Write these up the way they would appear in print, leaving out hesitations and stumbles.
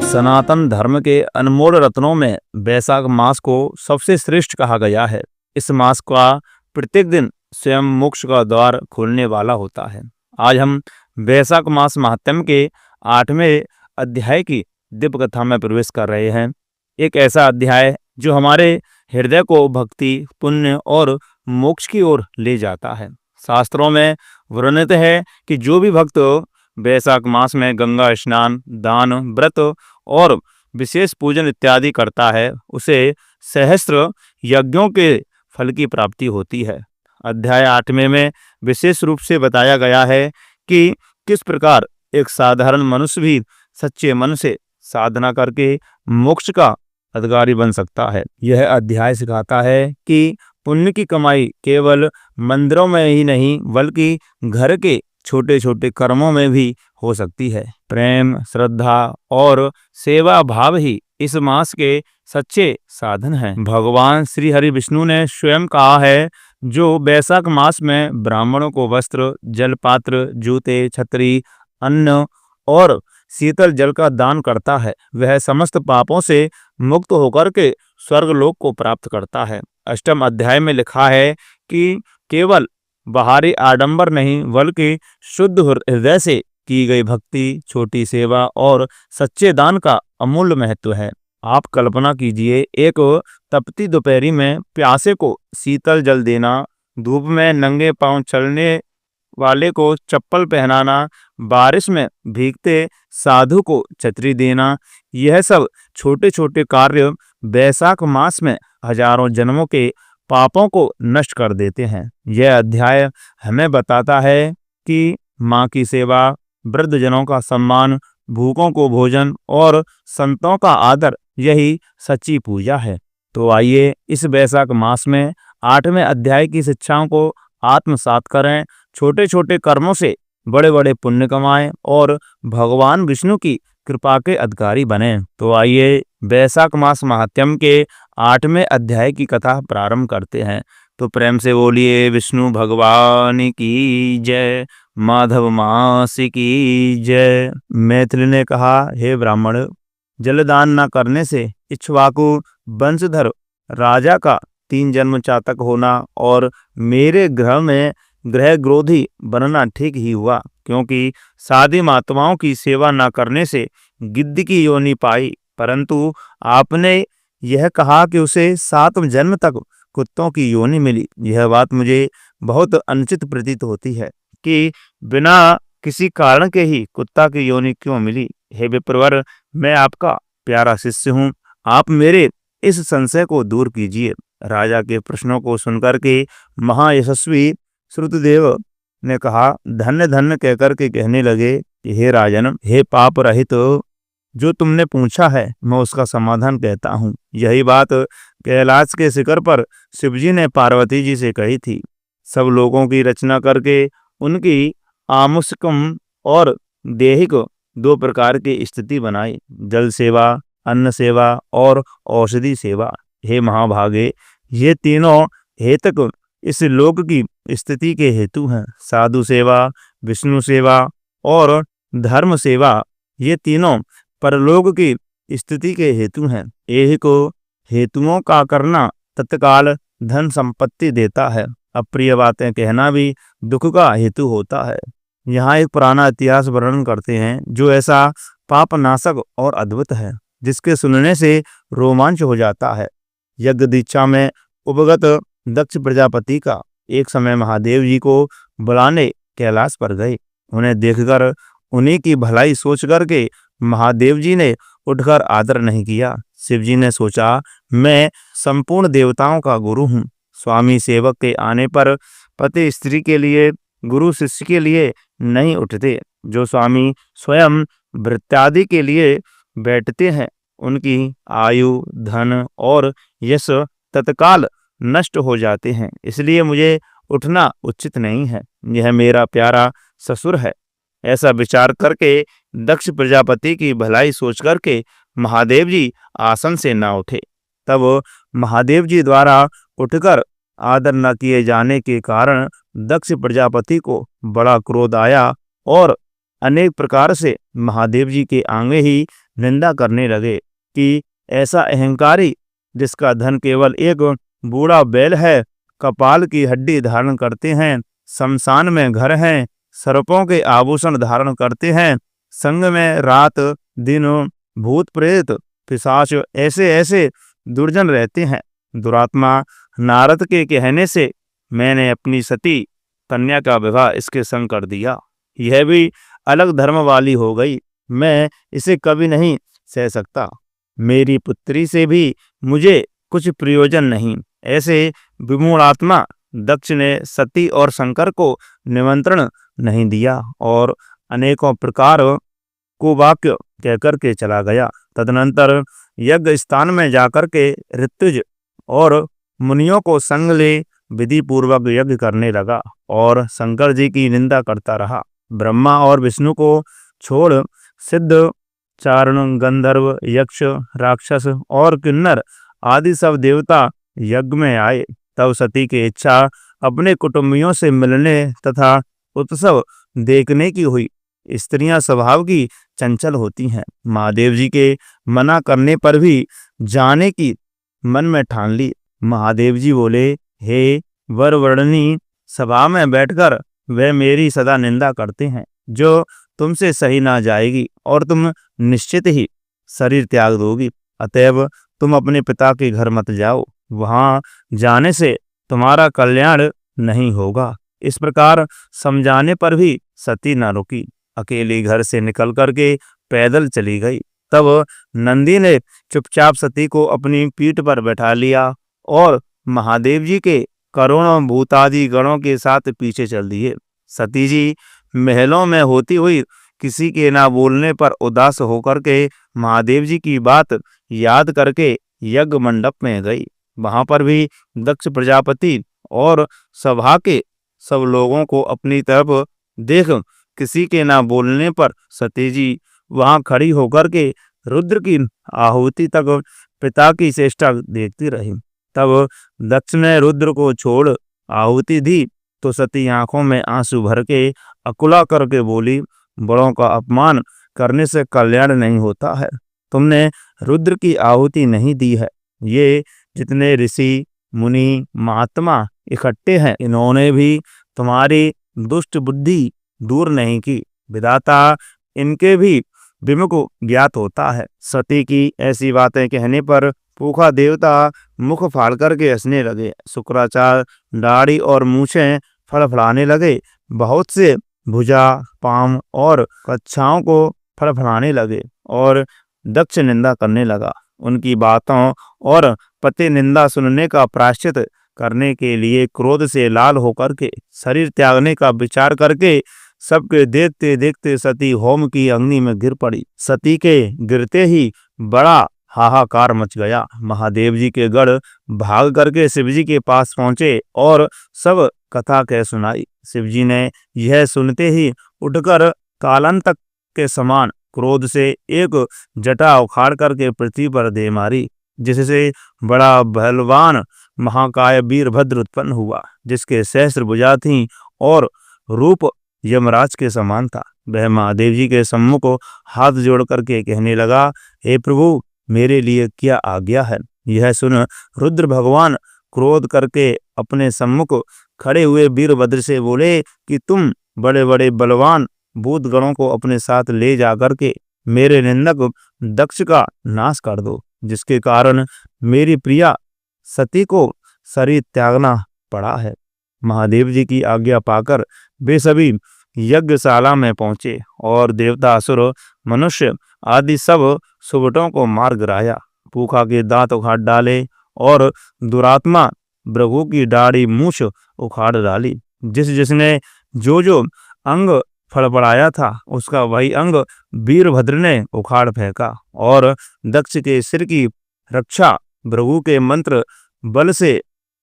सनातन धर्म के अनमोल रत्नों में वैशाख मास को सबसे श्रेष्ठ कहा गया है। इस मास का प्रत्येक दिन स्वयं मोक्ष का द्वार खोलने वाला होता है। आज हम वैशाख मास महात्म्य के 8वें अध्याय की दिव्य कथा में प्रवेश कर रहे हैं। एक ऐसा अध्याय जो हमारे हृदय को भक्ति, पुण्य और मोक्ष की ओर ले जाता है। शास्त्रों में वर्णित है कि जो भी भक्त वैशाख मास में गंगा स्नान, दान, व्रत और विशेष पूजन इत्यादि करता है, उसे सहस्त्र यज्ञों के फल की प्राप्ति होती है। अध्याय 8वें में विशेष रूप से बताया गया है कि किस प्रकार एक साधारण मनुष्य भी सच्चे मन से साधना करके मोक्ष का अधिकारी बन सकता है। यह अध्याय सिखाता है कि पुण्य की कमाई केवल मंदिरों में ही नहीं बल्कि घर के छोटे छोटे कर्मों में भी हो सकती है। प्रेम, श्रद्धा और सेवा भाव ही इस मास के सच्चे साधन हैं। भगवान श्री हरि विष्णु ने स्वयं कहा है, जो वैशाख मास में ब्राह्मणों को वस्त्र, जलपात्र, जूते, छतरी, अन्न और शीतल जल का दान करता है, वह समस्त पापों से मुक्त होकर के स्वर्गलोक को प्राप्त करता है। अष्टम अध्याय में लिखा है कि केवल बाहरी आडंबर नहीं बल्कि शुद्ध हृदय से की गई भक्ति, छोटी सेवा और सच्चे दान का अमूल्य महत्व है। आप कल्पना कीजिए, एक तपती दोपहरी में प्यासे को शीतल जल देना, धूप में नंगे पांव चलने वाले को चप्पल पहनाना, बारिश में भीगते साधु को छतरी देना, यह सब छोटे छोटे कार्य वैशाख मास में हजारों जन्मों के पापों को नष्ट कर देते हैं। यह अध्याय हमें बताता है कि माँ की सेवा, वृद्धजनों का सम्मान, भूखों को भोजन और संतों का आदर यही सच्ची पूजा है। तो आइए इस वैशाख मास में 8वें अध्याय की शिक्षाओं को आत्मसात करें, छोटे छोटे कर्मों से बड़े बड़े पुण्य कमाएं और भगवान विष्णु की कृपा के अधिकारी बने। तो आइए वैशाख मास महात्म्य के 8वें अध्याय की कथा प्रारंभ करते हैं। तो प्रेम से बोलिए विष्णु भगवान की जय, माधव मास की जय। मैथिली ने कहा, हे ब्राह्मण, जलदान न करने से इक्ष्वाकु वंशधर राजा का 3 जन्म चातक होना और मेरे ग्रह में ग्रह ग्रोधी बनना ठीक ही हुआ, क्योंकि साधी महात्माओं की सेवा न करने से गिद्ध की योनि पाई, परंतु आपने यह कहा कि उसे 7 जन्म तक कुत्तों की योनि मिली। यह बात मुझे बहुत अनुचित प्रतीत होती है कि बिना किसी कारण के ही कुत्ता की योनि क्यों मिली। हे विप्रवर, मैं आपका प्यारा शिष्य हूँ, आप मेरे इस संशय को दूर कीजिए। राजा के प्रश्नों को सुनकर के महायशस्वी श्रुतदेव ने कहा, धन्य धन्य कहकर के कहने लगे कि हे राजन, हे पाप रहित, जो तुमने पूछा है मैं उसका समाधान कहता हूँ। यही बात कैलाश के शिखर पर शिवजी ने पार्वती जी से कही थी। सब लोगों की रचना करके उनकी आमुष्कम और देहिक 2 प्रकार की स्थिति बनाई, जल सेवा, अन्न सेवा और औषधि सेवा। हे महाभागे, ये तीनों हेतक इस लोक की स्थिति के हेतु हैं। साधु सेवा, विष्णु सेवा और धर्म सेवा, ये तीनों परलोक की स्थिति के हेतु हैं। यही को हेतुओं का करना तत्काल धन संपत्ति देता है। अप्रिय बातें कहना भी दुख का हेतु होता है। यहाँ एक पुराना इतिहास वर्णन करते हैं जो ऐसा पाप नाशक और अद्भुत है, जिसके सुनने से रोमांच हो जाता है। यज्ञ दीक्षा में उपगत दक्ष प्रजापति का एक समय महादेव जी को बुलाने कैलाश पर गए। उन्हें देखकर उन्हीं की भलाई सोच करके महादेव जी ने उठकर आदर नहीं किया। शिव जी ने सोचा, मैं संपूर्ण देवताओं का गुरु हूँ। स्वामी सेवक के आने पर पति स्त्री के लिए, गुरु शिष्य के लिए नहीं उठते। जो स्वामी स्वयं भृत्यादि के लिए बैठते हैं, उनकी आयु, धन और यश तत्काल नष्ट हो जाते हैं, इसलिए मुझे उठना उचित नहीं है। यह मेरा प्यारा ससुर है। ऐसा विचार करके दक्ष प्रजापति की भलाई सोच करके महादेव जी आसन से ना उठे। तब महादेव जी द्वारा उठकर आदर न किए जाने के कारण दक्ष प्रजापति को बड़ा क्रोध आया और अनेक प्रकार से महादेव जी के आगे ही निंदा करने लगे कि ऐसा अहंकारी जिसका धन केवल एक बूढ़ा बैल है, कपाल की हड्डी धारण करते हैं, शमशान में घर हैं, सर्पों के आभूषण धारण करते हैं, संग में रात दिन भूत प्रेत पिशाच ऐसे ऐसे दुर्जन रहते हैं। दुरात्मा नारद के कहने से मैंने अपनी सती कन्या का विवाह इसके संग कर दिया। यह भी अलग धर्म वाली हो गई, मैं इसे कभी नहीं सह सकता। मेरी पुत्री से भी मुझे कुछ प्रयोजन नहीं। ऐसे विमूढ़ात्मा दक्ष ने सती और शंकर को निमंत्रण नहीं दिया और अनेकों प्रकार को वाक्य कहकर के चला गया। तदनंतर यज्ञ स्थान में जाकर के ऋत्विज और मुनियों को संग ले विधि पूर्वक यज्ञ करने लगा और शंकर जी की निंदा करता रहा। ब्रह्मा और विष्णु को छोड़ सिद्ध चारण गंधर्व यक्ष राक्षस और किन्नर आदि सब देवता यज्ञ में आए। तब सती की इच्छा अपने कुटुंबियों से मिलने तथा उत्सव देखने की हुई। स्त्रियां स्वभाव की चंचल होती हैं। महादेव जी के मना करने पर भी जाने की मन में ठान ली। महादेव जी बोले, हे वर वर्णनी, सभा में बैठकर वे मेरी सदा निंदा करते हैं, जो तुमसे सही ना जाएगी और तुम निश्चित ही शरीर त्याग दोगी। अतएव तुम अपने पिता के घर मत जाओ, वहां जाने से तुम्हारा कल्याण नहीं होगा। इस प्रकार समझाने पर भी सती न रुकी, अकेली घर से निकल करके पैदल चली गई। तब नंदी ने चुपचाप सती को अपनी पीठ पर बैठा लिया और महादेव जी के करोड़ों भूतादि गणों के साथ पीछे चल दिए। सती जी महलों में होती हुई किसी के ना बोलने पर उदास होकर के महादेव जी की बात याद करके यज्ञ मंडप में गई। वहां पर भी दक्ष प्रजापति और सभा के सब लोगों को अपनी तरफ देख किसी के ना बोलने पर सती जी वहां खड़ी होकर के रुद्र की आहुति तक पिता की चेष्टा देखती रही। तब दक्ष ने रुद्र को छोड़ आहुति दी तो सती आंखों में आंसू भर के अकुला करके बोली, बड़ों का अपमान करने से कल्याण नहीं होता है। तुमने रुद्र की आहुति नहीं दी है। ये जितने ऋषि मुनि महात्मा इकट्ठे हैं, इन्होंने भी तुम्हारी दुष्ट बुद्धि दूर नहीं की। विधाता इनके भी विमुख ज्ञात होता है। सती की ऐसी बातें कहने पर पूखा देवता मुख फाड़ करके हंसने लगे। शुक्राचार्य दाढ़ी और मूछें फड़फड़ाने लगे। बहुत से भुजा पाम और कच्छाओं को फड़फड़ाने लगे और दक्ष निंदा करने लगा। उनकी बातों और पति निंदा सुनने का प्रायश्चित करने के लिए क्रोध से लाल होकर के शरीर त्यागने का विचार करके सबके देखते देखते सती होम की अग्नि में गिर पड़ी। सती के गिरते ही बड़ा हाहाकार मच गया। महादेव जी के गढ़ भाग करके शिवजी के पास पहुंचे और सब कथा कह सुनाई। शिवजी ने यह सुनते ही उठकर कालांतक के समान क्रोध से एक जटा उखाड़ करके पृथ्वी पर दे मारी, जिससे बड़ा बलवान महाकाय वीरभद्र उत्पन्न हुआ, जिसके सहस्र भुजा थीं और रूप यमराज के समान था। वह महादेव जी के सम्मुख हाथ जोड़ करके कहने लगा, हे प्रभु, मेरे लिए क्या आज्ञा है। यह सुन रुद्र भगवान क्रोध करके अपने सम्मुख खड़े हुए वीरभद्र से बोले कि तुम बड़े बड़े बलवान भूत गणों को अपने साथ ले जाकर के मेरे निंदक दक्ष का नाश कर दो, जिसके कारण मेरी प्रिया सती को शरीर त्यागना पड़ा है। महादेव जी की आज्ञा पाकर वे सभी यज्ञशाला में पहुंचे और देवता असुर मनुष्य आदि सब सुबटों को मार गिराया। पूखा के दांत उखाड़ डाले और दुरात्मा भृगु की दाढ़ी मूछ उखाड़ डाली। जिसने जो अंग फड़फड़ाया था उसका वही अंग वीरभद्र ने उखाड़ फेंका और दक्ष के सिर की रक्षा भृगु के मंत्र बल से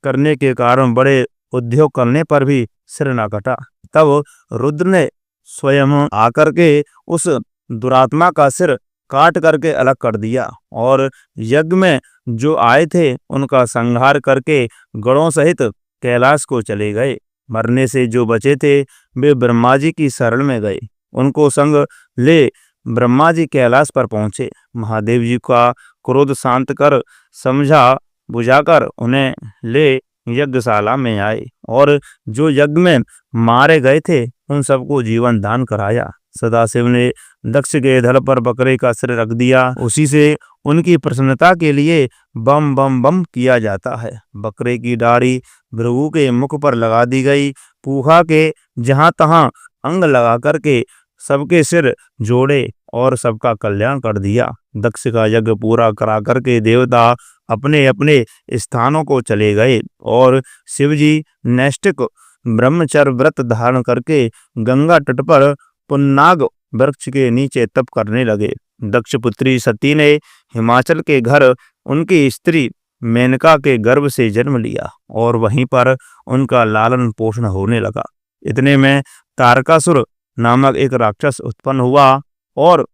करने के कारण बड़े उद्योग करने पर भी सिर न कटा। तब रुद्र ने स्वयं आकर के उस दुरात्मा का सिर काट करके अलग कर दिया और यज्ञ में जो आए थे उनका संहार करके गणों सहित कैलाश को चले गए। मरने से जो बचे थे वे ब्रह्मा जी की शरण में गए। उनको संग ले ब्रह्मा जी कैलाश पर पहुंचे। महादेव जी का क्रोध शांत कर समझा बुझाकर उन्हें ले यज्ञशाला में आए और जो यज्ञ में मारे गए थे उन सबको जीवन दान कराया। सदाशिव ने दक्ष के धड़ पर बकरे का सिर रख दिया। उसी से उनकी प्रसन्नता के लिए बम बम बम किया जाता है। बकरे की दाढ़ी भृगु के मुख पर लगा दी गई। पूहा के जहां तहां अंग लगा करके सबके सिर जोड़े और सबका कल्याण कर दिया। दक्ष का यज्ञ पूरा करा करके देवता अपने अपने स्थानों को चले गए और शिवजी नैष्ठिक ब्रह्मचर्य व्रत धारण करके गंगा तट पर पुन्नाग वृक्ष के नीचे तप करने लगे। दक्ष पुत्री सती ने हिमाचल के घर उनकी स्त्री मेनका के गर्भ से जन्म लिया और वहीं पर उनका लालन पोषण होने लगा। इतने में तारकासुर नामक एक राक्षस उत्पन्न हुआ और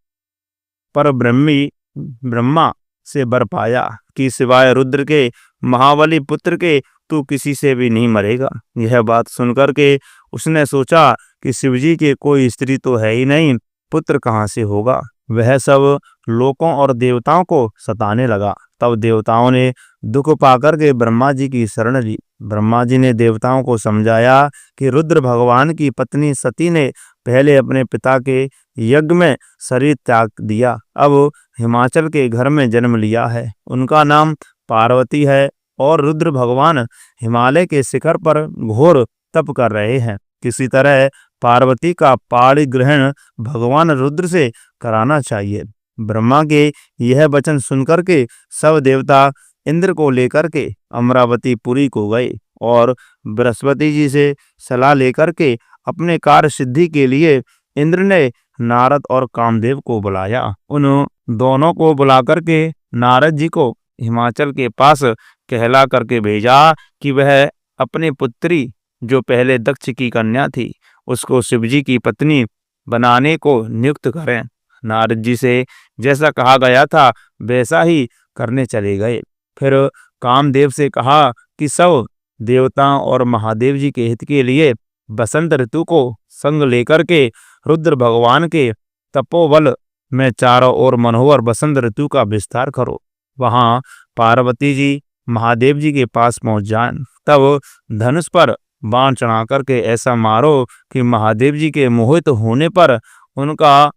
पर ब्रह्मा से वर पाया कि सिवाय रुद्र के महाबली पुत्र के तू किसी से भी नहीं मरेगा। यह बात सुनकर के उसने सोचा कि शिवजी के कोई स्त्री तो है ही नहीं, पुत्र कहाँ से होगा। वह सब लोकों और देवताओं को सताने लगा। तब देवताओं ने दुख पाकर के ब्रह्मा जी की शरण ली। ब्रह्मा जी ने देवताओं को समझाया कि रुद्र भगवान की पत्नी सती ने पहले अपने पिता के यज्ञ में शरीर त्याग दिया, अब हिमाचल के घर में जन्म लिया है। उनका नाम पार्वती है और रुद्र भगवान हिमालय के शिखर पर घोर तप कर रहे हैं। किसी तरह पार्वती का पाणी ग्रहण भगवान रुद्र से कराना चाहिए। ब्रह्मा के यह वचन सुनकर के सब देवता इंद्र को लेकर के अमरावतीपुरी को गए और बृहस्पति जी से सलाह लेकर के अपने कार्य सिद्धि के लिए इंद्र ने नारद और कामदेव को बुलाया। उन दोनों को बुला करके नारद जी को हिमाचल के पास कहला करके भेजा कि वह अपनी पुत्री जो पहले दक्ष की कन्या थी उसको शिवजी की पत्नी बनाने को नियुक्त करें। नारद जी से जैसा कहा गया था वैसा ही करने चले गए। फिर कामदेव से कहा कि सब देवताओं और महादेव जी के हित के लिए बसंत ऋतु को संग लेकर के रुद्र भगवान के तपोबल में चारों ओर मनोहर बसंत ऋतु का विस्तार करो। वहां पार्वती जी महादेव जी के पास पहुंच जाएं। तब धनुष पर बाण चढ़ा करके ऐसा मारो कि महादेव जी के मोहित होने पर उनका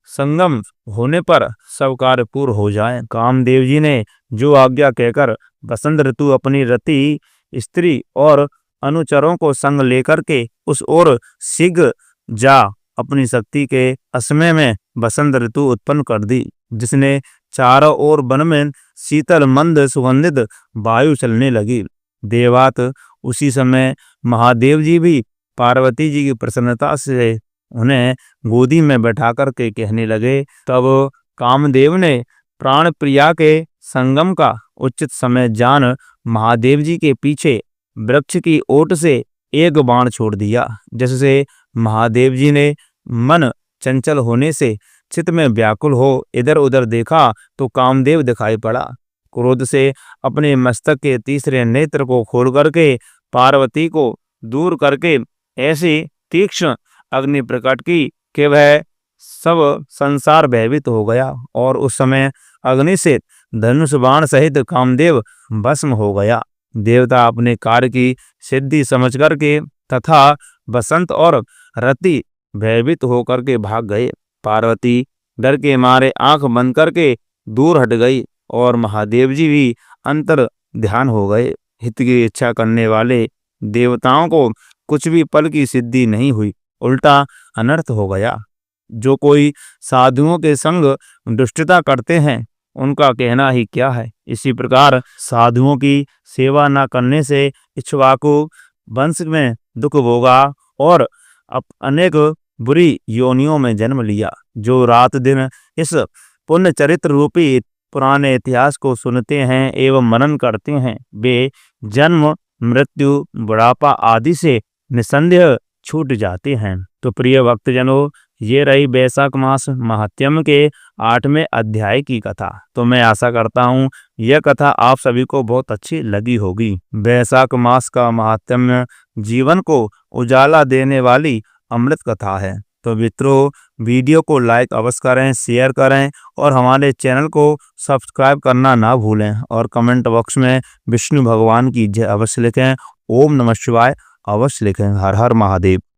संगम होने पर सब कार्य पूर्ण हो जाए। कामदेव जी ने जो आज्ञा कहकर बसंत ऋतु अपनी रति स्त्री और अनुचरों को संग लेकर के उस ओर शीघ्र जा अपनी शक्ति के असमय में बसंत ऋतु उत्पन्न कर दी, जिसने चारों ओर वन में शीतल मंद सुगंधित वायु चलने लगी। देवात उसी समय महादेव जी भी पार्वती जी की प्रसन्नता से उन्हें गोदी में बैठा कर के कहने लगे। तब कामदेव ने प्राण प्रिया के संगम का उचित समय जान महादेव जी के पीछे वृक्ष की ओट से एक बाण छोड़ दिया, जिससे महादेव जी ने मन चंचल होने से चित्त में व्याकुल हो इधर उधर देखा तो कामदेव दिखाई पड़ा। क्रोध से अपने मस्तक के तीसरे नेत्र को खोल करके पार्वती को दूर करके ऐसी तीक्ष्ण अग्नि प्रकट की कि वह सब संसार भयभीत हो गया और उस समय अग्नि से धनुष बाण सहित कामदेव भस्म हो गया। देवता अपने कार्य की सिद्धि समझ करके तथा बसंत और रति भयभीत होकर के भाग गए। पार्वती डर के मारे आंख बंद करके दूर हट गई और महादेव जी भी अंतर ध्यान हो गए। हित की इच्छा करने वाले देवताओं को कुछ भी पल की सिद्धि नहीं हुई, उल्टा अनर्थ हो गया। जो कोई साधुओं के संग दुष्टता करते हैं उनका कहना ही क्या है। इसी प्रकार साधुओं की सेवा न करने से इक्ष्वाकु वंश में दुख भोगा और अनेक बुरी योनियों में जन्म लिया। जो रात दिन इस पुण्य चरित्र रूपी पुराने इतिहास को सुनते हैं एवं मनन करते हैं वे जन्म मृत्यु बुढ़ापा आदि से निसंदेह छूट जाते हैं। तो प्रिय भक्तजनों, ये रही वैशाख मास महात्म्य के 8वें अध्याय की कथा। तो मैं आशा करता हूँ यह कथा आप सभी को बहुत अच्छी लगी होगी। वैशाख मास का महात्म्य जीवन को उजाला देने वाली अमृत कथा है। तो मित्रों, वीडियो को लाइक अवश्य करें, शेयर करें और हमारे चैनल को सब्सक्राइब करना ना भूलें और कमेंट बॉक्स में विष्णु भगवान की जय अवश्य लिखें। ओम नमः शिवाय अवश्य लिखें। हर हर महादेव।